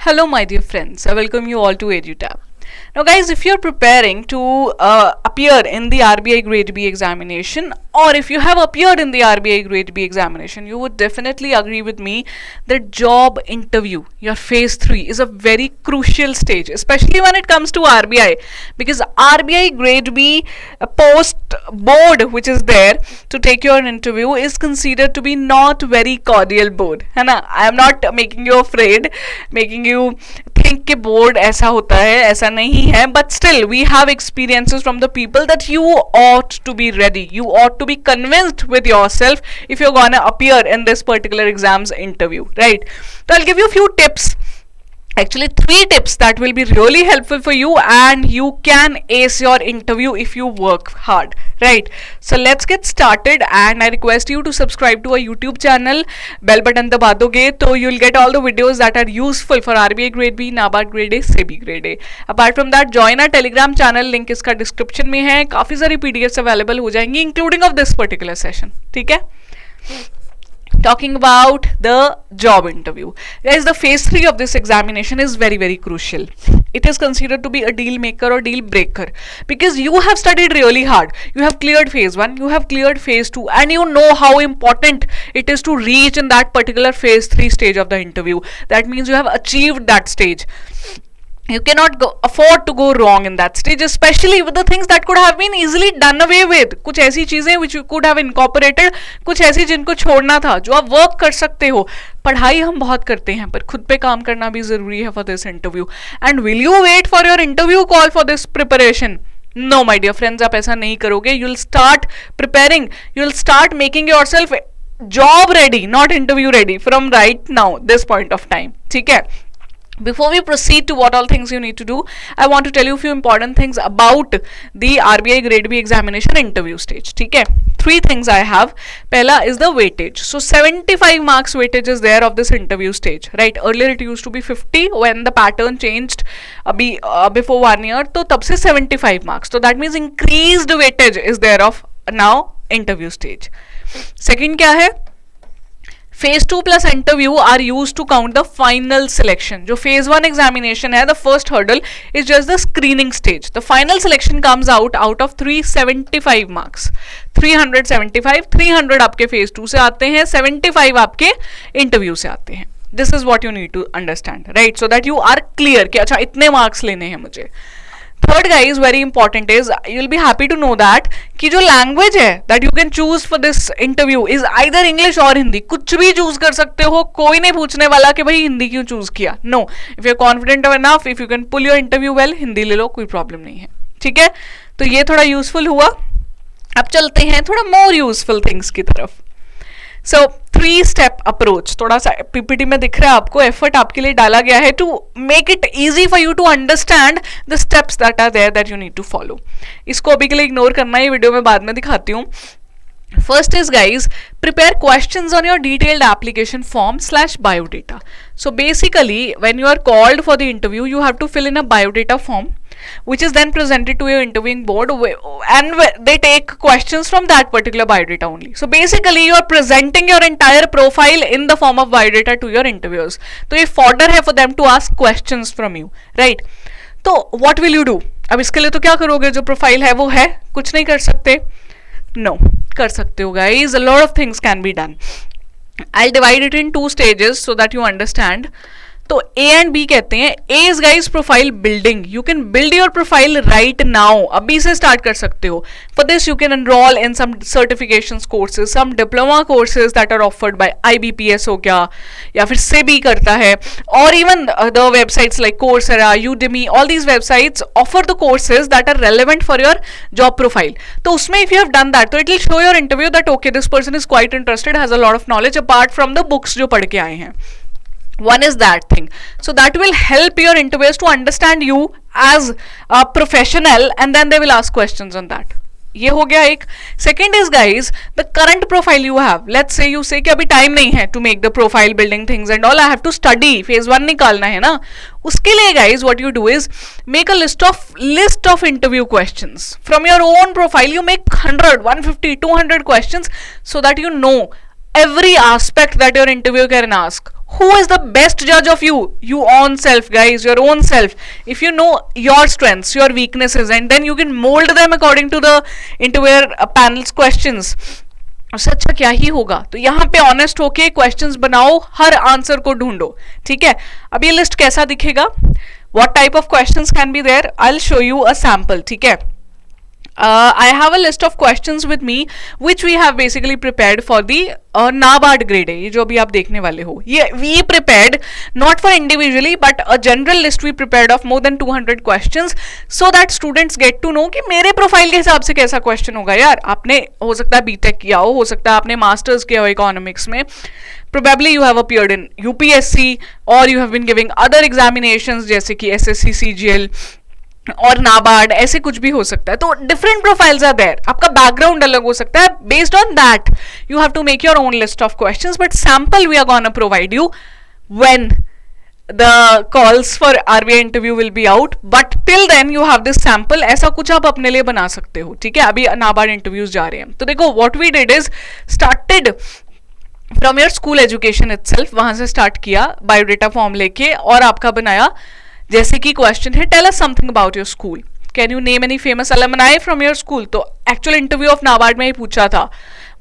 Hello, my dear friends. I welcome you all to EduTab. Now, guys, if you're preparing to appear in the RBI Grade B examination, or if you have appeared in the RBI Grade B examination, you would definitely agree with me that job interview, your phase 3, is a very crucial stage, especially when it comes to RBI, because RBI Grade B post board, which is there to take your interview, is considered to be not very cordial board. है ना? I am not making you afraid, making you think कि board ऐसा होता है, ऐसा नहीं है, but still we have experiences from the people that you ought to be ready, you ought to be convinced with yourself if you're gonna appear in this particular exams interview, right? So I'll give you a few tips, actually 3 tips that will be really helpful for you, and you can ace your interview if you work hard, right? So let's get started, and I request you to subscribe to our YouTube channel. Bell button दबा दोगे तो you'll get all the videos that are useful for RBI Grade B, NABARD Grade A, SEBI Grade A. Apart from that, join our Telegram channel, link इसका description में है. काफ़ी सारी PDFs available हो जाएंगी, including of this particular session. ठीक है? Talking about the job interview, guys, the phase 3 of this examination is very crucial. It is considered to be a deal maker or deal breaker, because you have studied really hard, you have cleared phase 1, you have cleared phase 2, and you know how important it is to reach in that particular phase 3 stage of the interview. That means you have achieved that stage. You cannot afford to go wrong in that stage, especially with the things that could have been easily done away with. कुछ ऐसी चीजें which you could have incorporated, कुछ ऐसी जिनको छोड़ना था, जो आप वर्क कर सकते हो. पढ़ाई हम बहुत करते हैं, पर खुद पे काम करना भी जरूरी है for this interview. And will you wait for your interview call for this preparation? No, my dear friends, आप ऐसा नहीं करोगे. You'll start preparing, you'll start making yourself job ready, not interview ready from right now, this point of time. ठीक है? Before we proceed to what all things you need to do, I want to tell you a few important things about the RBI Grade B examination interview stage. ठीक है? 3 things I have. पहला is the weightage. So 75 marks weightage is there of this interview stage, right? Earlier it used to be 50 when the pattern changed अभी before 1 year, तो तब से 75 marks. So that means increased weightage is there of now interview stage. Second क्या है? Phase 2 plus interview are used to count the final selection. जो phase 1 examination है, the first hurdle is just the screening stage. The final selection comes out of 375 marks. 375, 300 आपके phase 2 से आते हैं, 75 आपके interview से आते हैं. This is what you need to understand, right? So that you are clear कि अच्छा इतने marks लेने हैं मुझे. Third, guys, very important is you'll be happy to know that कि जो language है that you can choose for this interview is either English or Hindi. कुछ भी choose कर सकते हो, कोई नहीं पूछने वाला कि भाई हिंदी क्यों choose किया. No, if you're confident enough, if you can pull your interview well, Hindi ले लो, कोई problem नहीं है. ठीक है? तो ये थोड़ा useful हुआ. अब चलते हैं थोड़ा more useful things की तरफ. So 3-step approach, थोड़ा सा पीपीटी में दिख रहा है आपको, एफर्ट आपके लिए डाला गया है to make it easy for you to understand the steps that are there that you need to follow. इसको अभी के लिए इग्नोर करना, ये वीडियो में बाद में दिखाती हूँ. First is, guys, prepare questions on your detailed application form / biodata. So basically, when you are called for the interview, you have to fill in a biodata form, which is then presented to your interviewing board, and they take questions from that particular biodata only. So basically, you are presenting your entire profile in the form of biodata to your interviewers. So ये fodder है for them to ask questions from you, right? तो what will you do? अब इसके लिए तो क्या करोगे? जो प्रोफाइल है वो है, कुछ नहीं कर सकते. No, कर सकते हो guys. A lot of things can be done. I'll divide it in 2 stages so that you understand. तो A and B कहते हैं. A is, guys, profile building. You can build your profile right now. अभी से start कर सकते हो. For this, you can enroll in some certifications courses, some diploma courses that are offered by IBPS हो गया, या फिर SEBI करता है, or even the websites like Coursera, Udemy, all these websites offer the courses that are relevant for your job profile. तो उसमें if you have done that, तो it will show your interview that okay, this person is quite interested, has a lot of knowledge apart from the books जो पढ़ के आए हैं. One is that thing. So that will help your interviewers to understand you as a professional, and then they will ask questions on that. ये हो गया एक. Second is, guys, the current profile you have. Let's say you say कि अभी time नहीं है to make the profile building things and all. I have to study. Phase 1 निकालना है ना. उसके लिए, guys, what you do is make a list of interview questions from your own profile. You make 100, 150, 200 questions so that you know every aspect that your interviewer can ask. Who is the best judge of you? You own self, guys, your own self. If you know your strengths, your weaknesses, and then you can mold them according to the interviewer panel's questions, उससे अच्छा क्या ही होगा. तो यहाँ पे honest होके questions बनाओ, हर answer को ढूंढो. ठीक है, अब ये लिस्ट कैसा दिखेगा, what type of questions can be there, I'll show you a sample. ठीक है, I have a list of questions with me which we have basically prepared for the NABARD grade A, ये जो अभी आप देखने वाले हो. ये we prepared not for individually but a general list we prepared of more than 200 questions so that students get to know कि मेरे प्रोफाइल के हिसाब से कैसा क्वेश्चन होगा. यार आपने हो सकता है बीटेक किया हो सकता है आपने मास्टर्स किया हो इकोनॉमिक्स में, probably you have appeared in UPSC or you have been giving other examinations जैसे कि SSC CGL और नाबार्ड, ऐसे कुछ भी हो सकता है. तो डिफरेंट प्रोफाइल्स आर देयर, आपका बैकग्राउंड अलग हो सकता है. Based on that you have to make your own list of questions, but sample we are gonna provide you when the calls for RBI interview will be out. But till then you have this sample, ऐसा कुछ आप अपने लिए बना सकते हो. ठीक है, अभी नाबार्ड इंटरव्यूज जा रहे हैं. तो देखो what we did is started from your school education itself, वहां से स्टार्ट किया बायोडेटा फॉर्म लेके और आपका बनाया. जैसे कि क्वेश्चन है, tell us something about your school, can you name any famous alumni from your school. तो एक्चुअल इंटरव्यू ऑफ नाबार्ड में ही पूछा था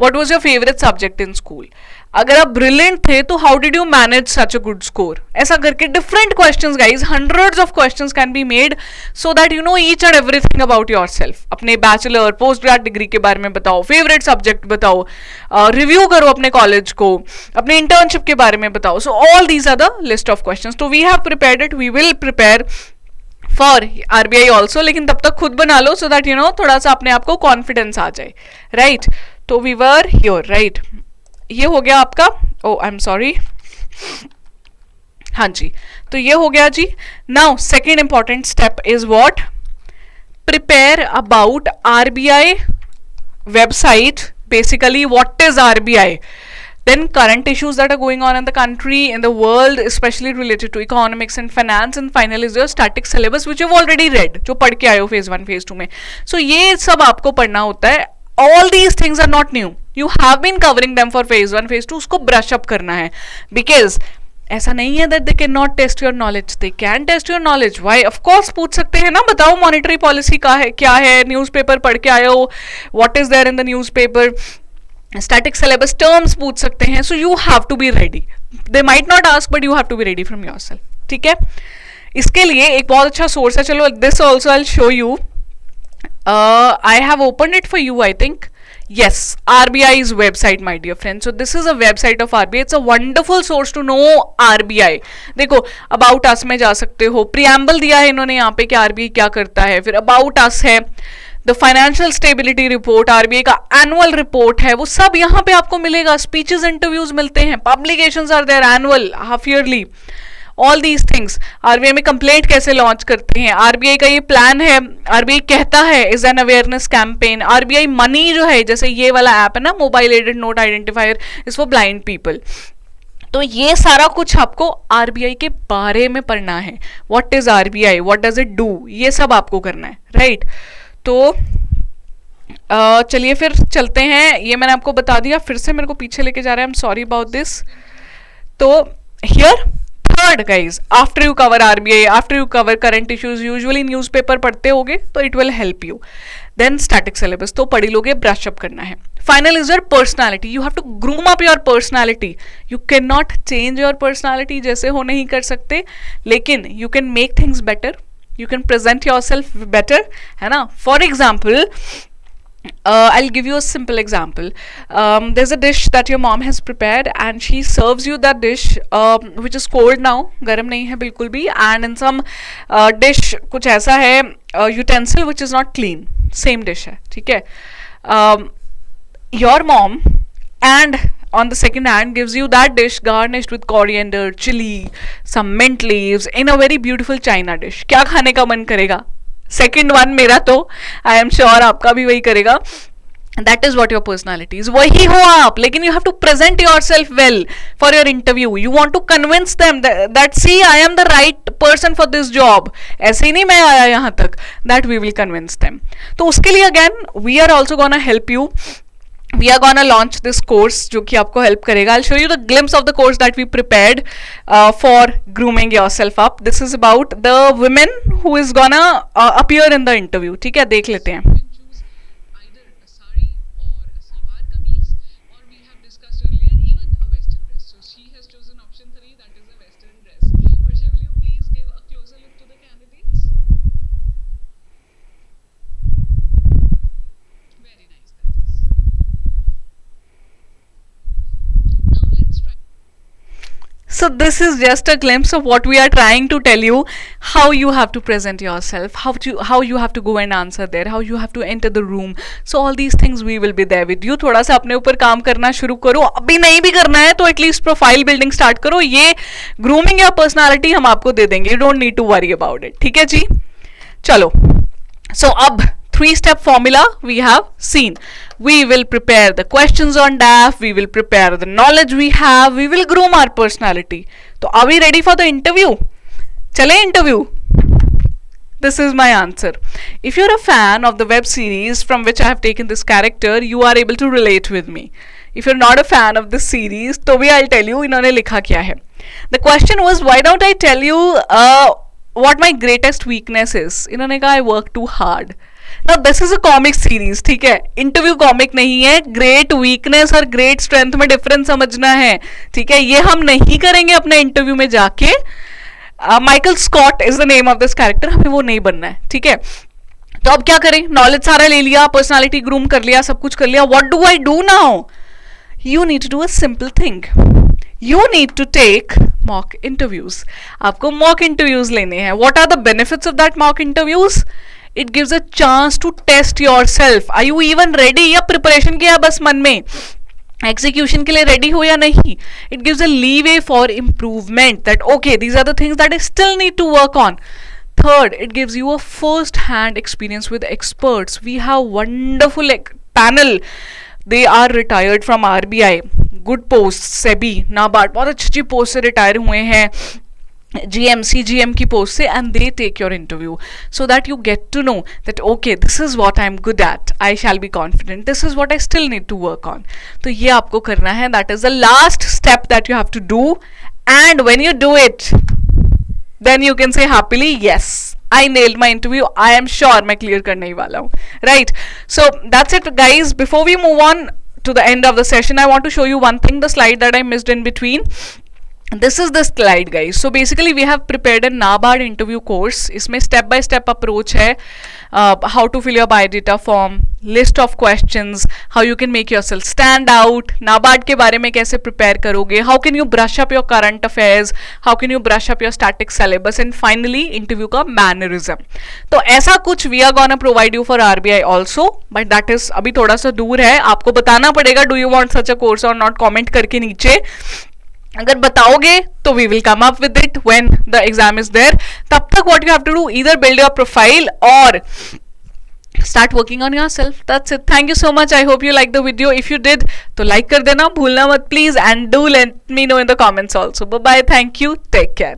what was your favourite subject in school. अगर आप ब्रिलियंट थे तो how did you manage such a good score. ऐसा करके different questions guys, hundreds of questions can be made so that you know each and everything about yourself. अपने bachelor post grade degree के बारे में बताओ, favourite subject बताओ, review करो अपने कॉलेज को, अपने इंटर्नशिप के बारे में बताओ. So all these are the list of questions. तो we have prepared it, we will prepare for RBI also, लेकिन तब तक खुद बना लो सो दैट यू नो थोड़ा सा अपने आप को कॉन्फिडेंस आ जाए. राइट, तो वी वर हियर. राइट, ये हो गया आपका, ओ आई एम सॉरी, हाँ जी, तो ये हो गया जी. Now second important step is what, prepare about RBI website. Basically what is RBI, then current issues that are going on in the country, in the world, especially related to economics and finance, and finally is your static syllabus which you've already read, जो पढ़ के आए हो phase 1 phase 2 में. So ये सब आपको पढ़ना होता है. All these things are not new, you have been covering them for phase 1 phase 2, उसको brush up करना है. Because ऐसा नहीं है that they cannot test your knowledge, they can test your knowledge. Why? Of course पूछ सकते हैं ना, बताओ monetary policy का है क्या है, न्यूज़पेपर पढ़ के आए हो, what is there in the newspaper, static syllabus terms पूछ सकते हैं. So you have to be ready. They might not ask but you have to be ready from yourself. ठीक है, इसके लिए एक बहुत अच्छा सोर्स है. चलो this also I'll show you. I have opened it for you, I think. Yes, RBI's website, my dear friends. So this is a website of RBI. It's a wonderful source to know RBI. देखो about us में जा सकते हो, preamble दिया है इन्होंने यहाँ पे कि RBI क्या करता है, फिर about us है, the financial stability report, RBI का एनुअल रिपोर्ट है, वो सब यहाँ पे आपको मिलेगा. स्पीचेस इंटरव्यूज मिलते हैं, publications are there annual, half yearly, all these things. RBI में कंप्लेंट कैसे लॉन्च करते हैं, आरबीआई का ये प्लान है, आरबीआई कहता है is an awareness campaign. RBI money जो है, जैसे ये वाला ऐप है ना, mobile aided note identifier, is for blind people. तो ये सारा कुछ आपको आरबीआई के बारे में पढ़ना है. What is RBI, what does it do, ये सब आपको करना है. राइट, तो चलिए फिर चलते हैं. ये मैंने आपको बता दिया, फिर से मेरे को पीछे लेके जा रहा है, I am sorry about this. तो here third guys, after you cover RBI, after you cover current issues, usually newspaper पढ़ते होगे तो it will help you. Then static syllabus तो पढ़ी लोगे, ब्रश अप करना है. Final is your personality, you have to groom up your personality. You can not change your personality, जैसे हो नहीं कर सकते, लेकिन you can make things better, you can present yourself better, है ना. For example, I'll give you a simple example. There's a dish that your mom has prepared and she serves you that dish which is cold now, गर्म नहीं है बिल्कुल भी, and in some dish कुछ ऐसा है utensil which is not clean, same dish है, ठीक है. Your mom and on the second hand gives you that dish garnished with coriander, chili, some mint leaves in a very beautiful china dish. क्या खाने का मन करेगा? Second one मेरा तो I am sure आपका भी वही करेगा. That is what your personality is. वही हो आप, लेकिन you have to present yourself well for your interview. You want to convince them that see I am the right person for this job. ऐसे ही नहीं मैं आया यहाँ तक. That we will convince them. तो उसके लिए again we are also gonna help you we are gonna launch this course जो कि आपको help करेगा. I'll show you the glimpse of the course that we prepared for grooming yourself up. This is about the women who is gonna appear in the interview. ठीक है, देख लेते हैं. So this is just a glimpse of what we are trying to tell you, how you have to present yourself, how you have to go and answer there, how you have to enter the room. So all these things we will be there with you. थोड़ा सा अपने ऊपर काम करना शुरू करो. अभी नहीं भी करना है तो एटलीस्ट प्रोफाइल बिल्डिंग स्टार्ट करो. ये ग्रूमिंग या पर्सनालिटी हम आपको दे देंगे. You don't need to worry about it. ठीक है जी, चलो. So अब 3-step formula we have seen. We will prepare the questions on DAF, we will prepare the knowledge we have, we will groom our personality. So are we ready for the interview? Chale interview. This is my answer. If you're a fan of the web series from which I have taken this character, you are able to relate with me. If you're not a fan of this series, तो भी I'll tell you इन्होंने लिखा क्या है. The question was, why don't I tell you what my greatest weakness is? इन्होंने कहा I work too hard. Now this is a comic series, ठीक है, इंटरव्यू कॉमिक नहीं है. ग्रेट वीकनेस और ग्रेट स्ट्रेंथ में डिफरेंस समझना है. ठीक है, ये हम नहीं करेंगे अपने इंटरव्यू में जाके. Michael Scott is the name of this character. हमें वो नहीं बनना है. ठीक है, तो अब क्या करें? नॉलेज सारा ले लिया, पर्सनालिटी ग्रूम कर लिया, सब कुछ कर लिया. What do I do now? You need to do a simple thing. You need to take mock interviews. आपको mock interviews लेने हैं. What are the benefits of that mock interviews? It gives a chance to test yourself. Are you even ready? या preparation किया बस मन में, execution के लिए ready हो या नहीं? It gives a leeway for improvement. That okay, these are the things that I still need to work on. Third, it gives you a first-hand experience with experts. We have wonderful panel. They are retired from RBI. Good posts, SEBI, NABARD, बहुत अच्छी अच्छी post से retire हुए हैं. GM, CGM की post से, and they take your interview so that you get to know that okay, this is what I'm good at, I shall be confident, this is what I still need to work on. तो ये आपको करना है. That is the last step that you have to do, and when you do it, then you can say happily, yes, I nailed my interview. I am sure मैं clear करने ही वाला हूँ. Right? So that's it guys. Before we move on to the end of the session, I want to show you one thing, the slide that I missed in between. This is the slide guys. So basically we have prepared a NABARD interview course. इसमें step by step approach है, how to fill your biodata form, list of questions, how you can make yourself stand out, NABARD के बारे में कैसे prepare करोगे, how can you brush up your current affairs, how can you brush up your static syllabus, and finally interview का mannerism. तो ऐसा कुछ we are gonna provide you for RBI also, but that is अभी थोड़ा सा दूर है. आपको बताना पड़ेगा do you want such a course or not, comment करके नीचे. अगर बताओगे तो we will come up with it when the exam is there. तब तक what you have to do, either build your profile or start working on yourself. That's it. Thank you so much. I hope you liked the video. If you did, तो like कर देना भूलना मत please, and do let me know in the comments also. Bye bye. Thank you. Take care.